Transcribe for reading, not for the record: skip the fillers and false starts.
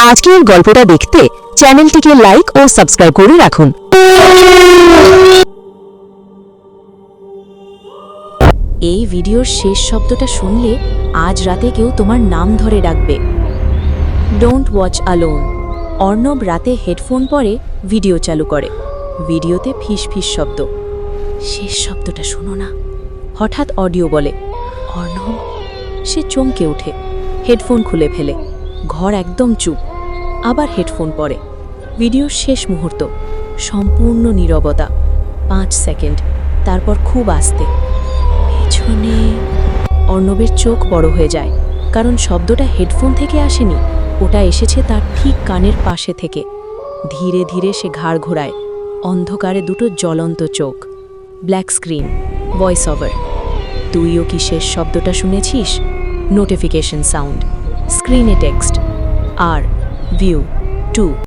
আজকের গল্পটা দেখতে চ্যানেলটিকে লাইক ও সাবস্ক্রাইব করে রাখুন। এই ভিডিওর শেষ শব্দটা শুনলে আজ রাতে কেউ তোমার নাম ধরে ডাকবে। Don't watch alone. অর্ণব রাতে হেডফোন পরে ভিডিও চালু করে। ভিডিওতে ফিস ফিস শব্দ। শেষ শব্দটা শোনো না। হঠাৎ অডিও বলে, অর্ণব। সে চমকে ওঠে, হেডফোন খুলে ফেলে। ঘর একদম চুপ। আবার হেডফোন পরে। ভিডিওর শেষ মুহূর্ত, সম্পূর্ণ নীরবতা। 5 সেকেন্ড, তারপর খুব আস্তে, পেছনে। অর্ণবের চোখ বড় হয়ে যায়, কারণ শব্দটা হেডফোন থেকে আসেনি, ওটা এসেছে তার ঠিক কানের পাশে থেকে। ধীরে ধীরে সে ঘাড় ঘোরায়। অন্ধকারে দুটো জ্বলন্ত চোখ, ব্ল্যাক স্ক্রিন, ভয়েস ওভার। তুইও কি শেষ শব্দটা শুনেছিস? নোটিফিকেশন সাউন্ড, স্ক্রিনে টেক্সট, আর ভিউ 2।